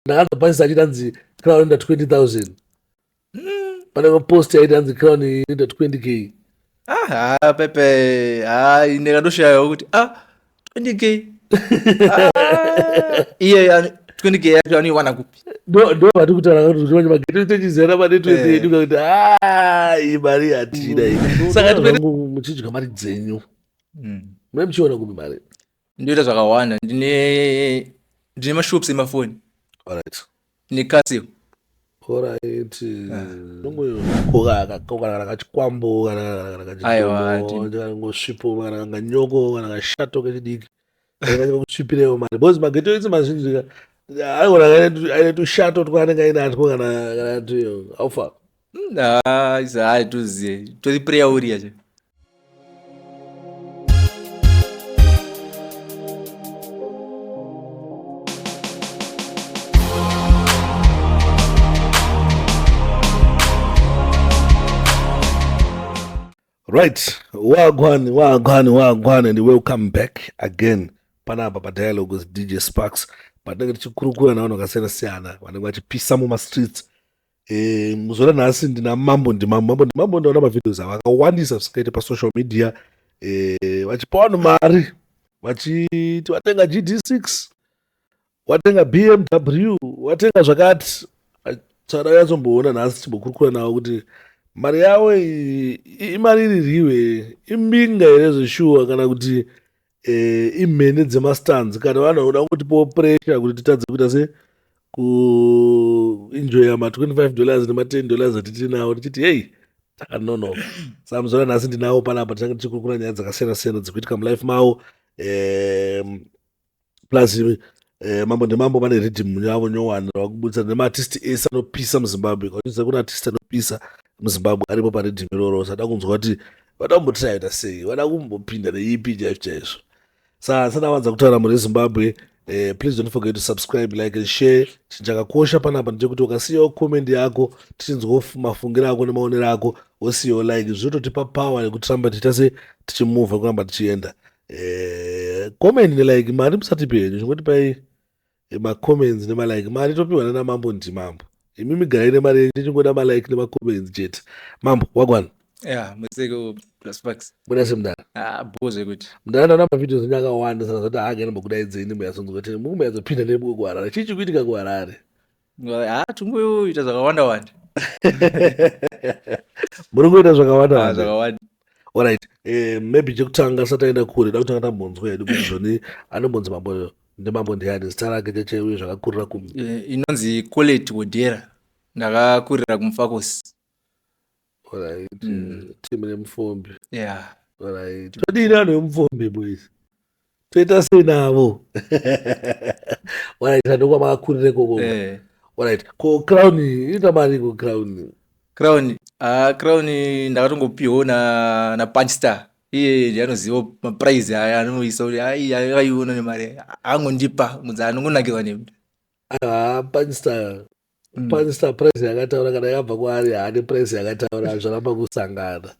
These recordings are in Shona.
ndakanza pasi achitanzi crown inoita 20,000 pane post yaitanzi crown inoita 20k. Pepe ndikandoshayawo kuti 20k iye 20k yacho anoiwana kupi? ndo vari kutaura kuti manje mageto techizera manetwork yedu kuti iyi mari yatina iyi. Saka muchidya mari dzenyu mune muchiona kupi mari? Ndoita zvakawanda, ndine mashops emafoni. Alright. Nekasio. Alright. Kana kachikwambo kana kachitombo kana ngosvipo kana kanyoko kana kashato kechidiki kusvipirewo mari because mageto etsi mazhinji aigona aine tushato twaanenge ainatwo kana aufa izai toziye tori prayer warrior che. Right, wagwan and welcome back again panapa pa Dialogue with DJ Sparks. Patinenge tichikurukura navanhu vakasiyana-siyana vanenge vachipisa mumastreets. Muzora nhasi ndina mambo ndaona mavideos avo akawandisa zvisingaite pasocial media vachipa vanhu mari vachiti watenga GD6 watenga BMW watenga zvakati. Tsara yatsomboona nhasi tichimbokurukura navo kuti mari yavo imari iririwe imbinga here zveshuwa kana kuti imhene dzemastanzi kana vanhu vanoda kutipo pressure kuti titadze kuita se kuenjoya ma$25 nema$10 atiti nawo tichiti hey takanonoka. Saka muzora nhasi ndinawo panapa tinenge tichikurukura nyaya dzakasiyana-siyana dzikuitika mulife mavo plus mambo ndemambo pane rhythm yavo nyowani rava kubudisa nemaartisti ese anopisa muzimbabwe kwachiza kuna artisti anopisa muzimbabwe aripo paredhim iroro. Sada kunzwa kuti vada kumbotirayita sei, vada kumbopinda neipi chaizvo chaizvo. Saka sana wanza kutaura muri Zimbabwe, please don't forget to subscribe, like and share. Chakakosha panapa ndechekuti ukasiyawo comment yako tichinzwa mafungiro ako nemaonero ako wosiyawo like zvototipa power yekuti ramba tichita tichimuvha kuramba tichienda. Comment nelike mari musatipe henyu chingotipai macomments nemalike mari topiwa namambo ndimambo. Imimi garai nemari yenyu tichingoda malike nemacomments chete. Mambo wagwana. Mweseko plus Sparks. Muna semdana. Boze kuti. Mdana ndaona mavideos enyu akawanda saka zoti haagenda mbokudaidzeni muyasonzwa kuti mukumbayadza kupinda nebuko kuHarare. Chii kuitika kuHarare? Tungoita zvakawanda. Muri kuita zvakawanda. Zvakawanda. Alright. Maybe chekutanga sataenda kure da kutanga tambonzwa hedu kuti zvoni anombonzi mambo ndemambo ndiani zita rake checheuye zvakakurira kumi. Inonzi Colette Wodera. Ndakakurira kuMufakosi. Alright. Timu nemufombi. Yeah. Alright. Todini vanhu vemufombi boys. Toita sei navo? Alright, ndokwa makakurire koko. Alright. Ko crown inoita mari ko crown. Crown ndakatongopiwawo na Punchstar. Iye ndianoziva maprize aya anoisa kuti akaiona nemari angondipa mudza anongonakirwa nemuti. Punchstar price yakataura kana yabva kwaari haane price yakataura zvaramba kusangana.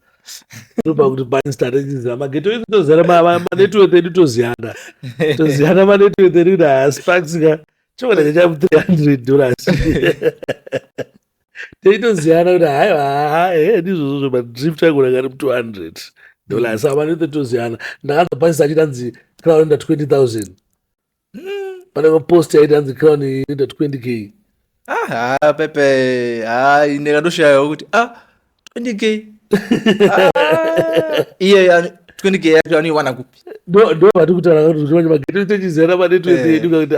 Topa kuti Punchstar tichiziva mageto edu tozara manetwork edu toziyana manetwork edu kuti Sparks ka chokwadi chamu $300 teitoziyana kuti haiwa ndizvozvo madrift agona kari $200 saka manetwork toziyana. Ndakanza Punchstar achitanzi crown inoita 20,000 pane post yaitanzi crown inoita 20k. Pepe ndikandoshayawo kuti 20k iye 20k yacho anoiwana kupi? Ndo vari kutaura kuti manje mageto techizera manetwork yedu kuti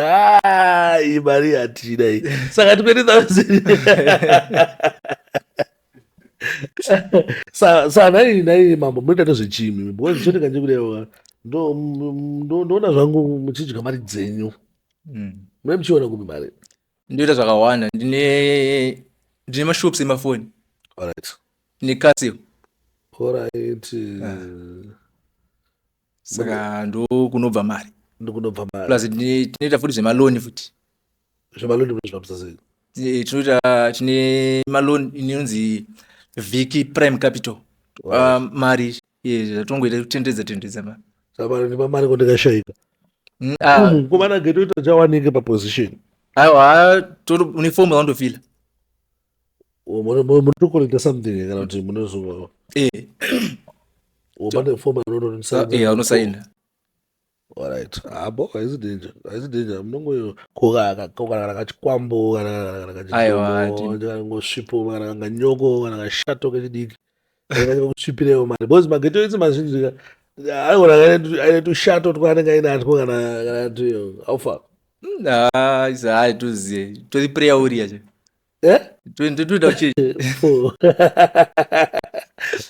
iyi mari yatina iyi. Saka 20,000 saka nai mambo munoita nezvechimi because zvichioneka nje kuti ndoona zvangu muchidya mari dzenyu mune muchiona kupi mari? Ndoita zvakawanda, ndine mashops emafoni. Alright. Nekasio. Alright. Saka ndokunobva mari. Plus tinoita futi zvemaloni futi. Zvemaloni munozvapisa sei? Tine maloni inonzi Viki Prime Capital. Mari zvatongoita kutendedza mari. Saka ndipa mari kondikashayika. Kumana geto ita chawanike paposition. aiwa une fomu yaundofila munotokolekta something kana kuti munozo pane fomu unosaina. alright abo haisi danger munongokoka kachikwambo kana kachidomo kana ngosvipo kana kanganyoko kana kashato kechidiki kusvipirewo mari because mageto etsi mazhinji aigona aine tushato twaanenge aine atwo kana aufa hai toziye tozipreya uri yacho toda kuchechi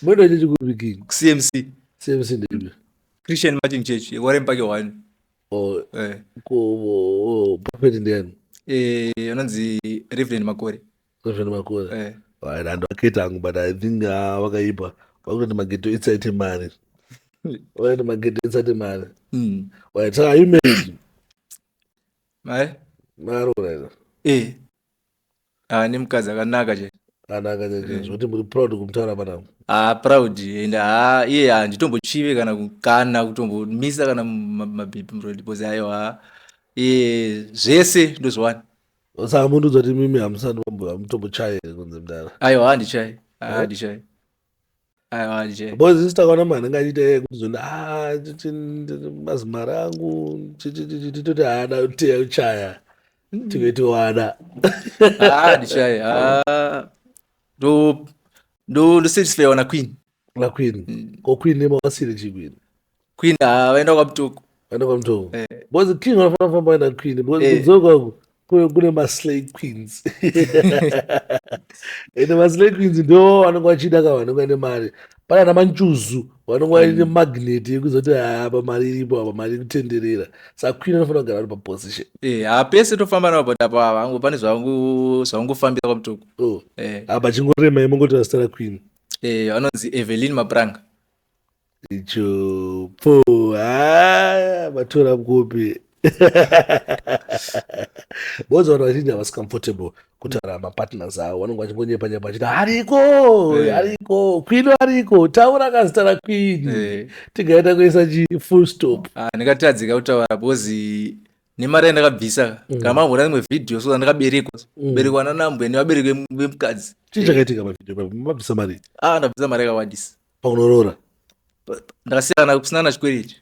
mwendo chechikupikini CMC ndepi Christian Marching Church yekware mpake 1 prophet ndiani anonzi Reverend Makore vanhu vakaita hangu but I think vakaipa vakutoti mageto itsaite mari vakati mageto itsate mari saka are you married marora nemukadzi akanaka che kanaka zvoti muri proud kumutaura panapa proud and iye handitombochive kana kutombomisa kana mabhipi mrodi because aiwa iye zvese ndozvana saka mundudzwa kuti mimi hamutombochaye kunze mudara aiwa handichaye because isi takaona manhenge achiita kuti zoni mazimari angu titoti haada kuteya kuchaya tiketiwada handichaye ndosatisfaiwa naqueen ko queen nemakasire chiqueen queen vaenda kwamutoko because king vanofana kufamba vaenda queen because kudzoka kune maslay queens ende maslay queens ndo vanonge vachida ka vanonge vaine mari pane ana manchuzu vanonge vaine magneti yekuzoti apa mari iripo apa mari kutenderera saka queen anofana kugara ari paposition pese tofamba navo but apa vangu pane zvavangofambira kwamutoko apa chingorema imongoti vazita raqueen vanonzi Evelyn Mapranga icho matora mkopi bozi vanhu vazhinji havasi comfortable kutaura mapartners avo vanonge vachimbonyepa-nyepa vachiti hariko queen ariko taura kazita raqueen tigaita kuisa full stop ndingatadzika kutaura because nemari yandakabvisa kana mambona rimwe vhidhiyo so andakaberekwa berekwa nanambwe nevabereki vemukadzi chii chakaitika mavhidhiyo mabvisa mari ndabvisa mari yakawandisa paunorora ndakasiyana kusina na chikwerechi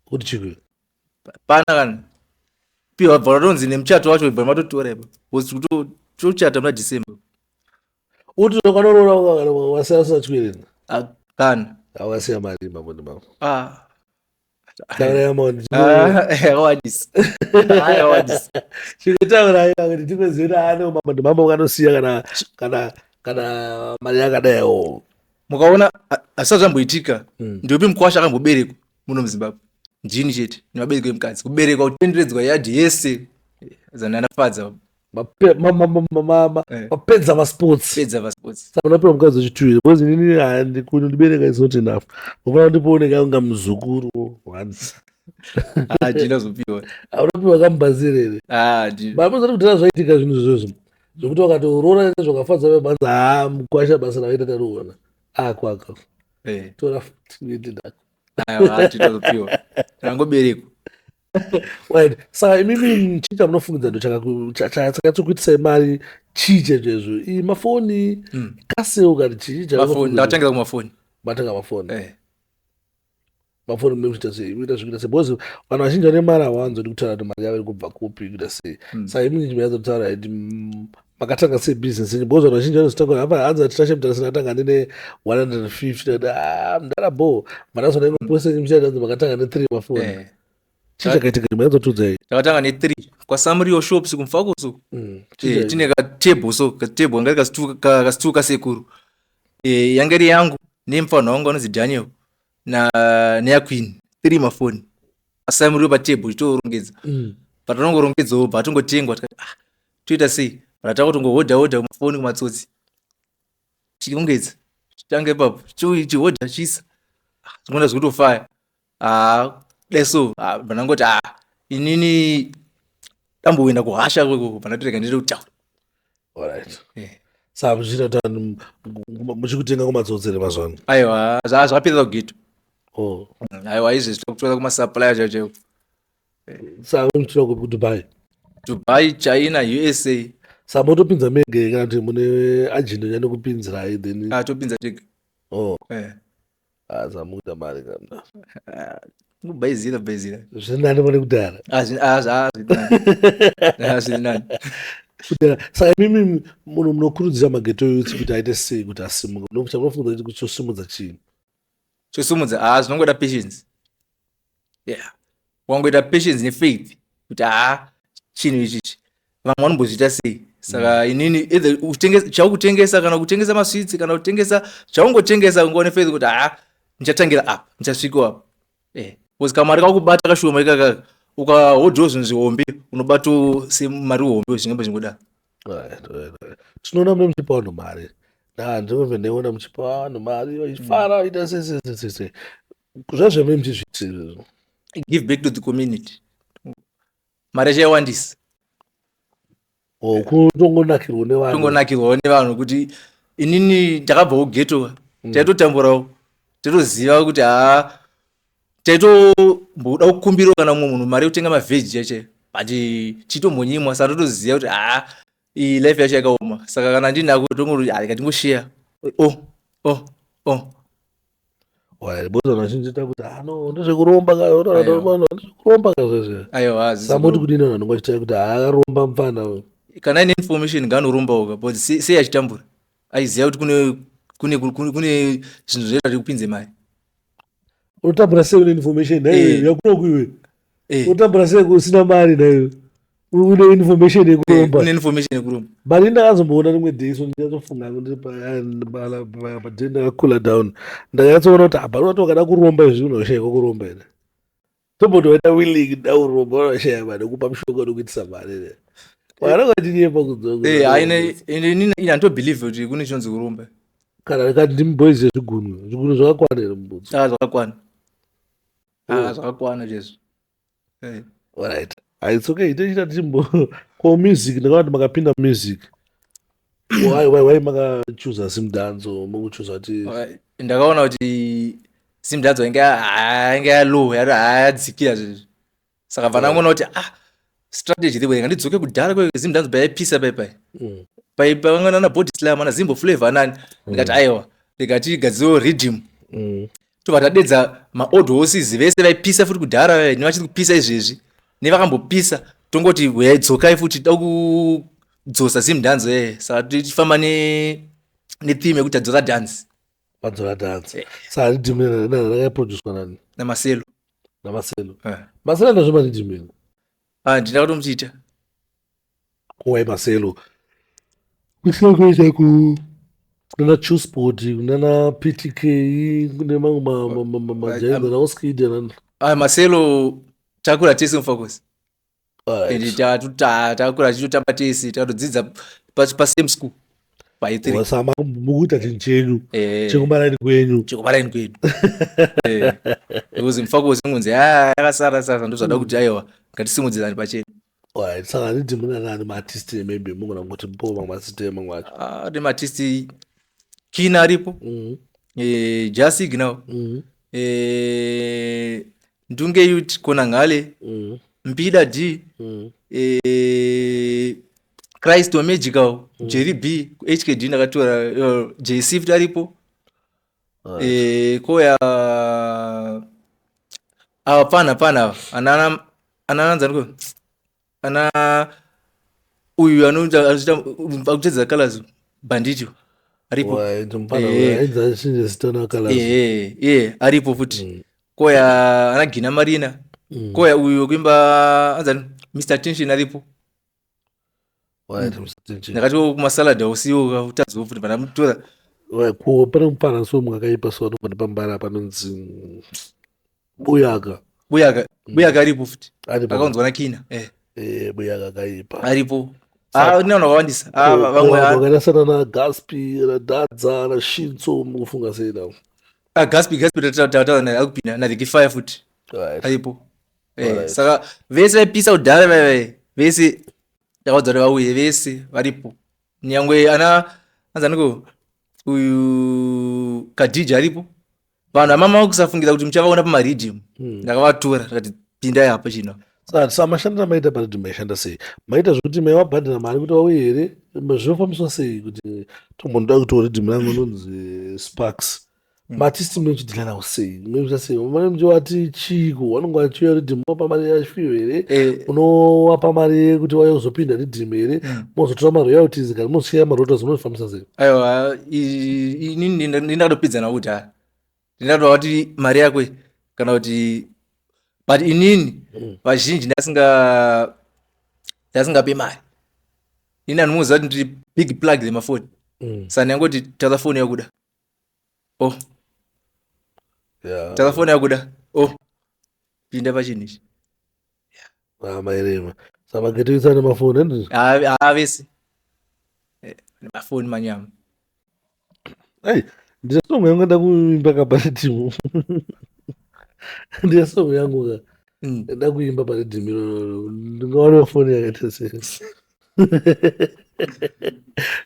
kuti chikwe pana kana piwa bva ratonzi nemuchato wacho bva matotora ipa tochata muna December uti ukanorora wasiya usina chikwereni kana awasiya mari mamondi mavo chikutaura kuti tikoziva ano mamondi mambo ukanosiya kana mari yakadaiwo mukaona asati zvamboitika ndopi mukwasha akamboberekwa muno muZimbabwe njini chete nevabereki vemukadzi kuberekwa kutenderedzwa yadhi yese zananafadza mapedza masports saka unapiwa mukadzi wechituwiri because inini handikundibereka is not enough ufana ndipooneka unga muzukuru once ndinozopiwa unapiwa kamubhazirere mamuzati kudhara zvaitika zvinhu izvozvo zvokuti wakatourora zvakafadza vebanza mukwasha basa ravaita taruona kwaka tora titozopiwa rangoberekwa saka imimi chii chamunofungidza ndo chakatsokuitisai mari chii chezvezvo iyi mafoni kaseo kati chii ndakatangira kumafoni matanga mafoni mafoni munoita sei munoita zvikuita sei because vanhu vazhinji vane mari havanzodi kutaura kuti mari yavo iri kubva kupi kuita sei saka imini chimeanza kutaura kuti makatanga sei business because vanhu vazhinji vanozitanga hanzi atitashe mutarasina atanga nene 150 mudara bo manazona inoposei muchatanzi makatanga ne3 mafoni chii chakaitika chimeanza kutiudzai takatanga ne3 kwaSamario shops kumfakoso tine katebho so katebho anga kasituka kasekuru yanga iri yangu nemufanwa wangu anonzi Daniel neyaqueen 3 mafoni aSamario patebho tichitorongedza patanongorongedzawo patongotengwa toita sei ratakutongohodha mafoni kumatsotsi chirongedza chitange ipapo chihodha chisa zvimwana zvikutofaya deso vanangoti inini damboenda kuhasha kweko panatoreka ndiri kutaura saka muchiita kuti muchikutenga kumatsotsere mazvano aiwa zvapedza kugeto aiwa izvezvi tokutora kumasupplier chaiwo chaiwo saka muchitira kudubai Dubai, China, USA. Samotopinza mege kana kuti mune agent nyane kupinzirai then Topinza tega. oh Ah, samukuita mari kana kubaizira. zvinani mune kudhara Zvinani. kudhara saka imimi munhu munokurudzira mageto youth kuti aite sei kuti asimuke chamunofunga kuti kuchosimudza chiini Chosumudza zvinongoda patience. Yeah. Wangoita patience nefaith kuti chinhu ichichi vamwe vanombozviita sei. Saka inini either chaukutengesa kana kutengesa maswitsi kana kutengesa chaungotengesa ungaone faith kuti ndichatangira apa ndichasvikawo apa. Because kamari kakubata kashoma ikaka ukahodhawo zvinhu zvihombe unobato semari hombe zvinenge zvingoda. tinoona mune muchipa vanhu mari ndinobve ndeiona muchipa vanhu mari vaifara ita sesesese zvazvamai muchizviita Give back to the community. Mari chaiwandisa. kutongonakirwa nevanhu Tongonakirwawo nevanhu kuti inini takabvawo ghetto taitotamburawo taitoziva kuti taitomboda kukumbirawo kana mumwe munhu mari yekutenga mavheji yacho but chitombonyimwa saka totoziva kuti iyi life yacho yakaoma. Saka kana ndinako tongoti katingosheya bozana vazhinjiita kuti no ndezvekuromba ndezvekuromba kazvezve aiwa samoti kudini vanhu vanongochitai kuti akaromba mufana kana aine information ngaanorombawo but sei achitambura aiziva kuti kune zvinhu zvinoita kuti kupinze mari. unotambura sei une information nayo yakunokuiwe unotambura sei kusina mari nayo une information yekuromba une information yekuromba but ndakazomboona rimwe deiso ndikatofunga kuti padei ndakakula down ndakatsoona kuti abaruati wakada kuromba izvi unoshayika kuromba ine tombotoita willing dauromba unoshaya mari kupa mushonga nokuitisa mari ne wanakatiniepa inini handobelieve kuti kune chinonzi kuromba kana kati ndimboize zvigunwe zvakakwana here mubudzi zvakakwana zvakakwana chezvo. alright it's okay tochita timbo ko music ndakaona kuti makapinda music why makachuza simdanzo mukuchuza kuti ndakaona kuti simdanzo inge yalow yadzikira zvezvi saka bva ndangoona kuti strategy the ngandidzoke kudhara kwezimdanzo payaipisa paipanganana na body slam ana zimbo flavor anani ndikati aiwa ndikatigadziriwo rhythm tobva tadedza maold horses vese vaipisa futi kudhara nevachiri kupisa izvezvi nevakambopisa tongoti yaidzokai futi da kudzosa zimdanzo saka tichifamba netheme yekuti adzosa dance vadzora dance saka rhythm rakaiproducwa nani namaselo maselo ndazvoma rhythm ino ndinda kutomuchiita kuwai maselo kuchinokuita kunana chusport kunana ptk kune mamwe majainza naoskid anani maselo takura tese mufocus takura tichitotamba tese takatodzidza pasame school pasama mukuita chinhu chenyu chekubaraini kwenyu because mufocus ingonzi yakasara ndozvada kuti aiwa ngatisimudzirani pachena. Saka nditi muna nani maartist maybe mungona kuti mpo mamwe asite mamwe acho ndi maartist Kina aripo Jasig now Ndunge Youth Kona Ngale Mpida D Christ wa Magical Jerry B HKD ndakatora JC aripo koya pana ananza ndiko ana uyu anoita akutedza colors bandito aripo aripo futi koya ana Gina Marina koya uyu kwimba anzani Mr Tension aripo nakati kumasalad usiwo utadzi futi bana mutora pane mupana so mukakaipa so anobva pambara panonzi buyaka aripo futi akaunzwa na Kina buyaka kaipa aripo ninaona wawandisa vakadasana na Gaspi na Dadza na Shinzo mukufunga sei nawo Gaspi tataura naye akupinda na the fire futi aripo saka vese vaipisa kudhara vese takaudza kuti vauye vese varipo nyangwe anzaniko uyu Kadija aripo vanhu amama kusafungidza kuti muchavaona pamaridhium ndakavatora ndakati pindai apa chino Samashandira maita pari kuti maishanda sei? Maita zvokuti maivabhadhira mari kuti wauye here? Zvinofambiswa sei kuti tombondoda kuti ridhimu rangu rinonzi Sparks. Maartisti munochidhila nawo sei? Munoita sei? Mune muchiwati chiiko? Vanonge vachiuya ridhimu wapa mari yachifiyo here? Unovapa mari kuti wauye kuzopinda ridhimu here? Mozotora maroyalties kana mozosiya maroyalties munozvifambisa sei? Aiwa, inini ndingatopidza nakuti ndingatova kuti mari yako kana kuti but inini vazhinji ndasingape mari. Ini anomuziva kuti ndiri big plug dzemafoni. Saka ndangoti taura foni yakuda. Oh. Taura foni yakuda. Oh. Pinda pachinhu ichi. Mairema. Saka magetoisa nemafoni ndizvo? Vese. Nemafoni manyama. Ndine songo yangu ndada kuimba kaparidhimu. Ndine songo yangu ka. Ndada kuimba paridhimu iroro. Ndingaona foni yakaita sei.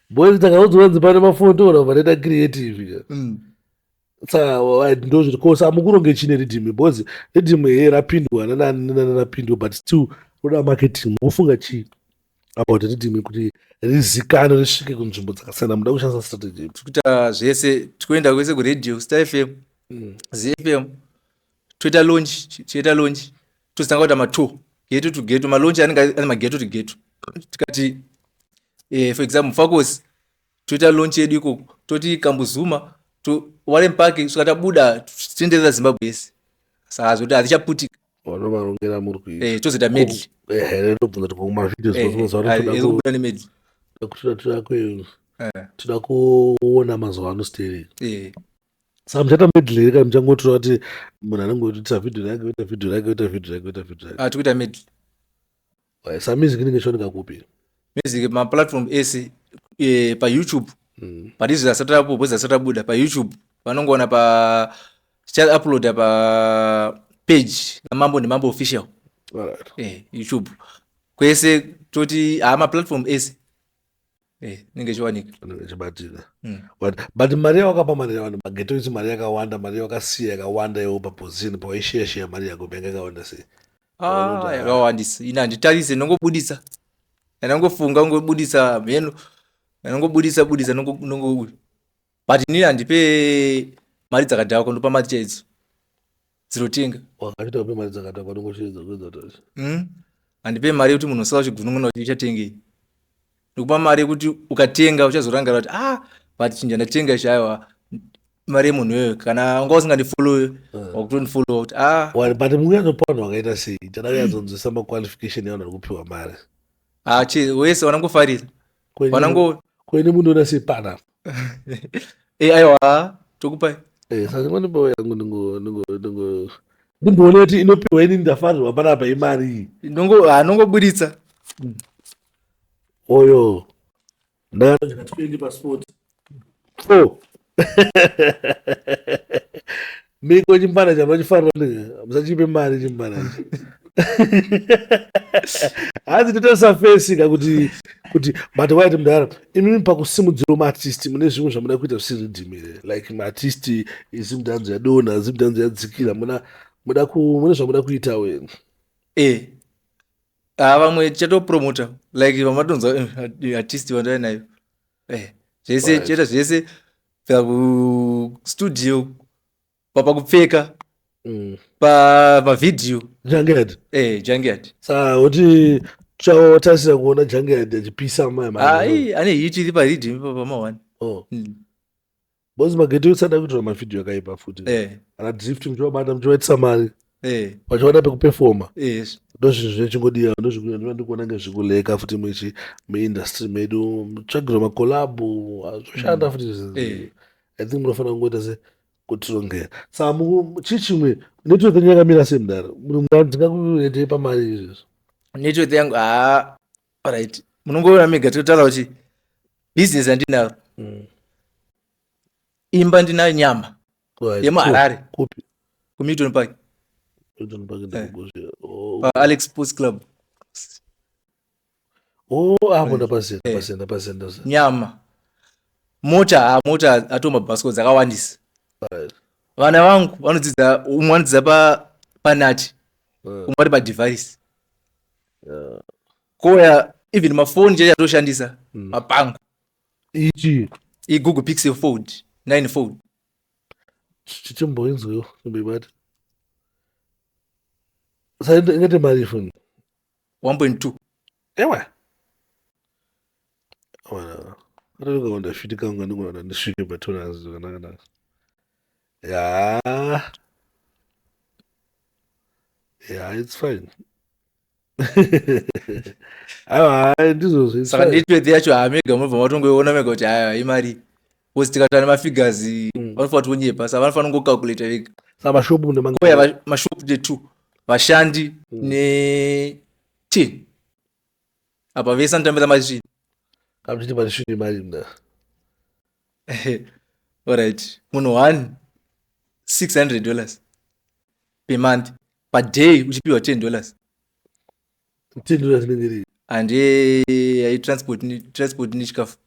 Boys takaudzwa pane mafoni toona vanoita creative. Saka ndozviti kosa mukuronge chine ridhimu boys. Ridhimu here rapindwa nanapindwa but still roda marketing. Mofunga chii about ridhimu kuti rizikane risvike kunzvimbo dzakasiyana. Muda kushandisa strategy. Tikuita zvese tikuenda kwese kuredio Star FM, ZFM, toita launch, tozitanga kuita matour geto to geto, malaunch anenge ane mageto to geto. Tikati for example Focus toita launch yedu iko toti Kambuzuma to Warren Park tikatabuda tienderera Zimbabwe yese. Saka zvoti hatichaputika. Vanomarongera muri kuita. Tozoita medley. Ndobvunza kuti kumavideos kubuda nemedley. Toda kuona mazuva ano stereo. Saka muchaita medley kana muchangotora kuti munhu anenge oita video yake oita video yake. Tikuita medley. Saka music inenge ichioneka kupi? Music maplatform ese paYouTube. Padizvo zasatapo bhozi zasatabuda paYouTube. Vanongoona upload pa page naMambo neMambo official. YouTube. Kwese toti maplatform ese. Ninge chiwanika. Chibatika. But mari yakapa mari yakawanda mageto isi mari yakawanda mari yakasiya yakawanda iwo paposition pawaishare mari yako benga yakawanda sei. Yakawandisa. Ina handitarise nongobudisa. Ndangofunga ngobudisa mheno. Nongobudisa nongo. But inini handipe mari dzakadhakwa ndopa mari chaidzo. Dzirotenga. Wakachita kupe mari dzakadhakwa nongoshedza kwedza kuti. Handipe mari yekuti munhu usala chigunun'una kuti uchatengei. Ndikupa mari yekuti ukatenga uchazorangarira kuti but chinja ndatenga chaiwa mari yemunhu iyoyo kana unga usingandifollow wakutondifollow kuti but mungazopa vanhu vakaita sei? Tada kuyadzonzwisa maqualification yavanhu vari kupiwa mari. Wese wanangofarira. Kweni munoona sei pana? Aiwa tokupai. Saka ndingondipawo yangu ndimboona kuti inopiwa ini ndafarirwa panapa imari. Nongobuditsa. Oyo. Ndakati katikuendi passport. Miko chimbana chanochifarira ndinga. Musachipe mari chimbana. Hanzi totosa face kuti but waiti mudara imimi pakusimudzira maartist mune zvimwe zvamuda kuita zvisiri ridhimire like maartist izimudhanzo yadona zimudhanzo yadzikira mune zvamuda kuitawo. Vamwe tichatopromota like vamatonzwa artist vandai nayo. Zvese tichaita zvese pakustudio papakupfeka pamavidhiyo Junkyard. Saka kuti tichatasira kuona Junkyard achipisa ane hit iri paridhimu pamawani. Bozi mageto usada kutora mavidhiyo akaipa futi. Kana drift muchivabata muchivaitisa mari. Vachiwana pekupefoma. Ndozvinhu zvechingodiwa ndozvikuona ndikuona ngezvikuleka futi muindustry medu mutsvagirwa makolabhu zvoshanda futi. I think munofanira kungoita se kutirongera. Saka chii chimwe network yenyu yakamira sei mudara? Ndingakuendei pamari izvezvo. Network yangu alright. Munongoona mega tinotaura kuti business handinayo. Imba ndinayo nyama. YemuHarare. Kupi? kuMilton Park. Alex Sports Club. Hapo ndapasenda. Nyama. Mota atomabhasikoro dzakawandisa. Vana vangu vanodzidza umwe anodzidza panati umwe ari paDevice. koya even mafoni chete atoshandisa mapango ichi iGoogle Pixel Fold 9 Fold chichimboinzweyo chimbibata ingati mari ifoni 1.2 ewa atatoka ndafiti kangu andikuona ndisvike patonas zvakanaka yeah it's fine aiwa ndizvo saka networth yacho mega mobva matongoiona mega kuti haya imari because tikatana mafigures vanofanira kutonyepa saka vanofanira kungocalculata vega saka mashopu koya mashopu de2 vashandi ne 10 apa vese anotambira mari kamchiti patisvini mari mna alright munhu 1 $600 per month per day uchipiwa $10 $10 rinenge riri handi transport nechikafu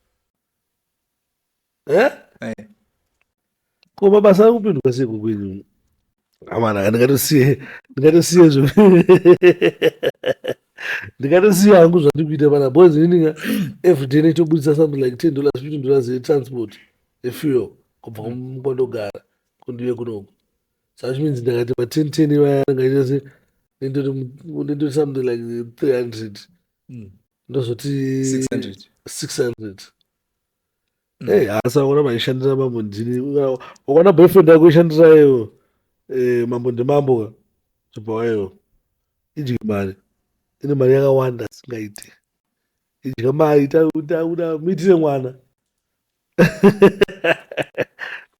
ko mabasa ari kupinduka sei kukwenyu amana ndingatosiye ndingatosiya hangu zvandiri kuita pana boys ininga everyday neitobudisa something like $10 $15 etransport efuel kubva kwandogara kundive kunoku so which means ndakati pa10 vaya ngaita ndindoti something like 300 ndozoti 600 hey asi akona maishandira mambo ndini ukona boyfriend yako ishandirayo mambo ndimambo chipawayo idye mari ine mari yakawanda singaiti idya mari tauda muitire mwana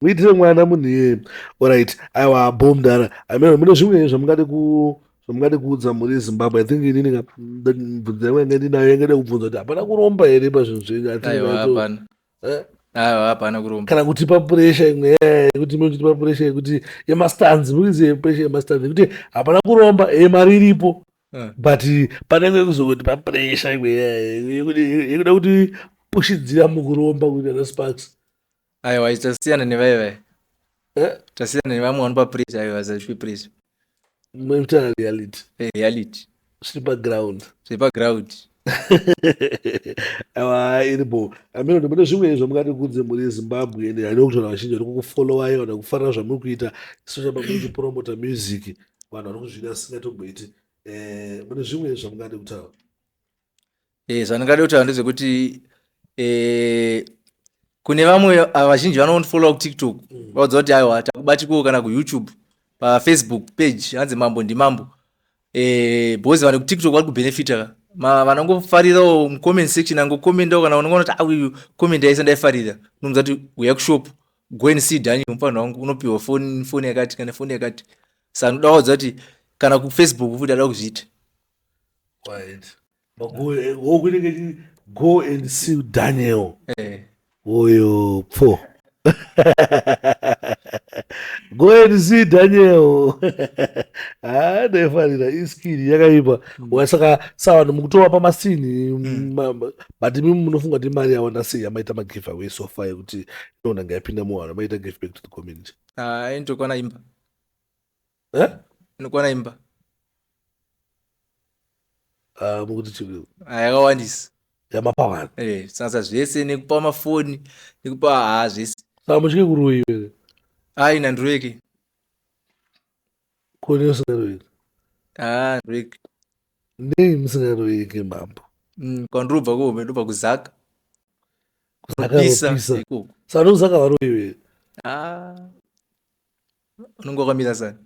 muitire mwana munhu iyeye alright aiwa bomdara amene mune zvimwe zvamungade kuudza muri Zimbabwe. I think inini bvunzo yangu yanga ndinayo yangade kubvunza kuti hapana kuromba here pazvinhu zvenyu hapana kuromba kana kutipa puresha imwe yekuti munotitipa puresha yekuti yemastanzi muizive puresha yemastanzi yekuti hapana kuromba mari iripo but panenge kuzotipa puresha imwe yekuda kuti pushidzira mukuromba kuti ana sparks aiwa tasiyana nevaivai tasiyana nevamwe vanopa puresha aiwa zachipi puresha mutana reality zviri paground aiwa iripo ameno mune zvimwe zvamungati kudze muri Zimbabwe ende haiwa kuti vanhu vazhinji vari kufolowai kana kufarira zvamuri kuita social muri kupromota music vanhu vari kuzvida singatogweiti mune zvimwe zvamungati kutaura zvandingade kutaura ndezvekuti kune vamwe vazhinji vanondifolowa kutiktok vaudza kuti aiwa takubatikoo kana kuyoutube pafacebook page hanzi mambo ndimambo bhozi vane kutiktok vari kubenefita vanongofarirawo mucomment section angokomendawo kana unongoona kuti uyu comment yaisa ndaifarira unomudza kuti uya kushop go and see Daniel mufanira wangu unopiwa foni yakati kana foni yakati saka ndoda kuudza kuti kana kufacebook futi ada kuzviita go and see Daniel oyo pfo go and see Daniel ndaifarira iskiri yakaipa saka savanhu mukutowa pamasini but mimi munofunga kuti mari yawanda sei yamaita magiveaway so far yekuti inoona ngayapinda muvanhu maita give back to the community inotokwana imba inokwana imba mukuti chii yakawandisa yamapa vanhu sasa zvese nekupa mafoni nekupa zvese saka muchike kuroiwe ina ndiroeke kone usingaroeki ndiroeke nei musingaroeki mambo kwandinobva kuhome ndobva kuzaka kupisa saka nokuzaka varoiwe unonge wakamira sana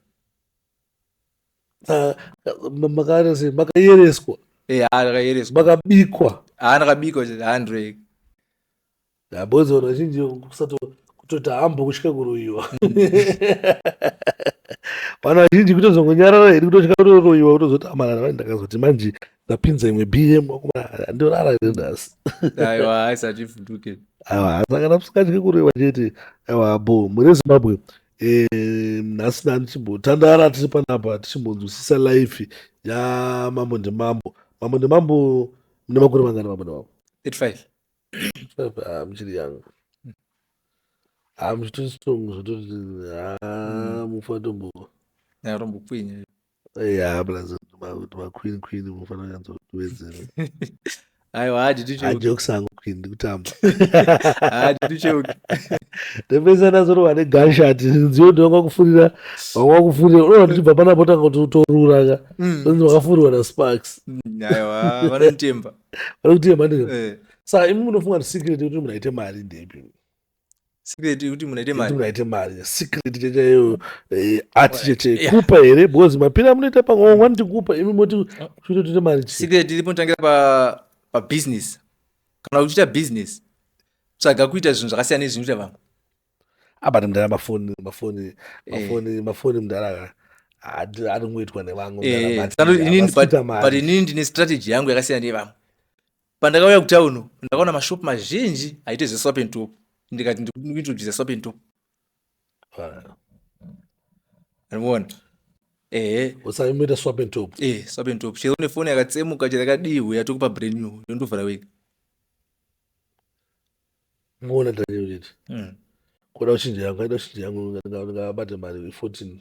makarese makayereswa akayereswa makabikwa ndakabikwa ndiroeke bozi vanhu vazhinji kutoti hambo kutyika kuroiwa vanhu vazhinji kutozongonyarara heri kutotya kutoroiwa kutozoti amarara vai ndakazoti manje ndapinza imwe bm andorara rendasi aiwa aisati vhunduke aiwa saka napusikatye kuroiwa chete aiwa bo muri Zimbabwe nhasi nani tichimbotandara tiri panapa tichimbonzwisisa life yamambo ndimambo mambo ndimambo mune makore mangani mambo ndimambo 35 muchiri yangu muchitori strong zvototi mufa tombo tombokwinya blaza maqueen munofanira kunyanzoti wedzero aiwa hati ajokes angu queen ndikutamba tucheuki ndepesana zoro wane gunshot nziwo ndongakufurira wangakufurira unoona tichibva panapo tanga kuti utorura ka onzi wakafuriwa naSparks aiwa vanonitemba vanokutema ndika saka imi munofunga kuti secret kuti munaite mari ndepi secret kuti munaite kuti mari munaite mari secret checheyo art cheche kupa here because mapira munoita pamwe wanoti kupa imi moti kutoite mari chi secret iripo notangira pa business kana uchiita business tsvaga kuita zvinhu zvakasiyana nezvinoita vamwe abati mudara mafoni mudara aringoitwa nevamwe but inini ndine strategy yangu yakasiyana nevamwe. Pandakauya kutauno ndakaona mashopu mazhinji aite zveSwap and Top, ndikati ndikuintroduce Swap and Top. Unoona usaimoita Swap and Top Swap and Top chero nefoni yakatsemuka chero yakadihwe yatokupa brand new ndondovhara wega. muona Daniel kuti kuda kuchinja yangu ndingabate mari 14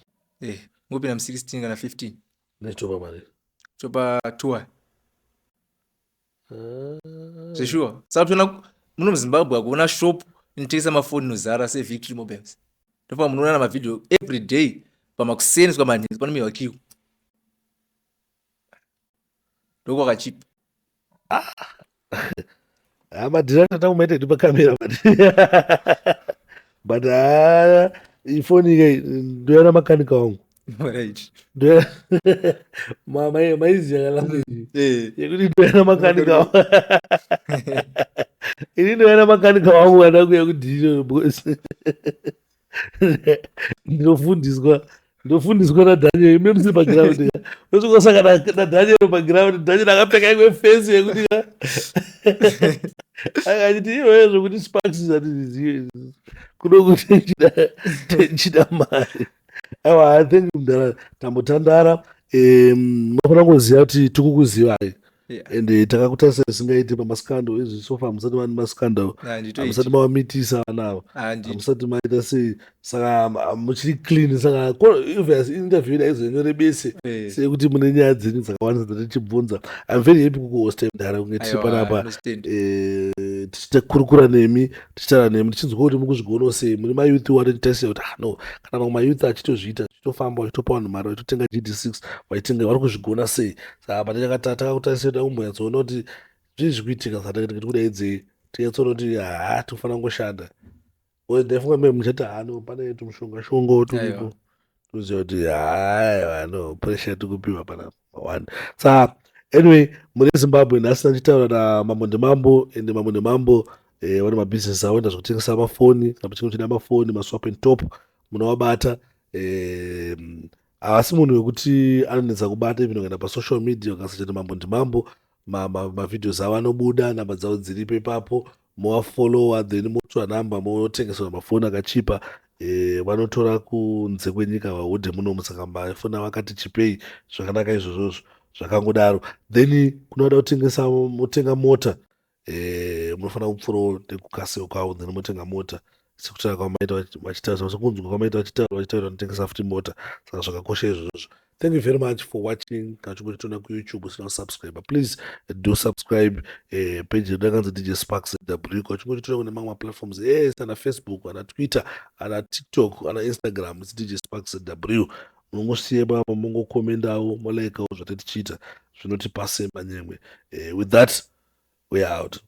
ngopinda mu16 kana 15 nechitopa mari topa 2 zveshuwa saka tona muno muZimbabwe akuona shop inotengesa mafoni nozara seVictory Mobiles. Ndopa munoona mavideo every day pamakuseni kwa manhezi panomiwa kiu ndoko akachipa madhirata takumaita ndi pakamera but ifoni kai ndoyana makanika wangu right maizi yakalangueji yekuti ndoyana makanika wangu ini ndoyana makanika wangu wanakuya kudhiro because ndofundiswa naDaniel ime musiri pagiraundi osvikosaka naDaniel pagiraundi Daniel akapfeka imwe fesi yekuti akachiti iwewe zvokuti Sparks zatizizive kudo kuti tenchida mari aiwa thank you mudara tambotandara munofana kuziva kuti tikukuzivai ende takakutarisira zvisingaiti pamaskandal izvi sofa hamusati mani maskandal hamusati mavamitisa vanavo hamusati maita sei saka muchiri clean saka obvious interview idaizonyore bese sekuti mune nyaya dzenyu dzakawanda dzatichibvunza I'm very happy kukuhosta mudhara kunge tiri panapa tichitakurukura nemi tichitaura nemi tichinzwa kuti mukuzvigonawo sei mune mayouth watatitasira kuti no kana mamwe mayouth achitozviita achitofamba achitopa vanhu mari vachitotenga GD6 vachitenga vari kuzvigona sei saka patakakutarisira kumbonyatsoona kuti zvii zvikuitika saka tikudaidzei tikatsoona kuti tofanira kungoshanda ndaifunga mbe muchati hano pane tumushonga turipo toziva kuti no pressure tikupiwa pana one saka anyway mune Zimbabwe nhasi ndichitaura naMambo Ndemambo ende Mambo Ndemambo vane mabhizinesi avo enda zvekutengesa mafoni kana pachinge uchida mafoni maSwap and Top munovabata havasi munhu wekuti anonetsa kubata even ukaenda pasocial media ukasachati Mambo Ndemambo mavideos avo anobuda namba dzavo dziripo ipapo movafollowa then motora namba motengeserwa mafoni akachipa vanotora kunze kwenyika vahudhe munomu saka mafoni avo akati chipei zvakanaka izvozvozvo zvakangodaro then kunoda kutengesa motenga mota munofanira kupfuurawo nekukasira kwavo then motenga mota sekutaura kwamaita vachitaura sekunzwa kwamaita vachitaura vanotengesa futi mota saka zvakakosha izvozvo. Thank you very much for watching. Kana uchingotona kuYouTube usina subscribe, please do subscribe. Page yedu yakanzi DJ Sparks W. Kana uchingotona kune mamwe platforms ana Facebook, ana Twitter, ana TikTok, ana Instagram, it's DJ Sparks W. Munongosiya baba mungokomendawo molekawo zvatatichiita zvinotipase manyemwe. With that, we are out.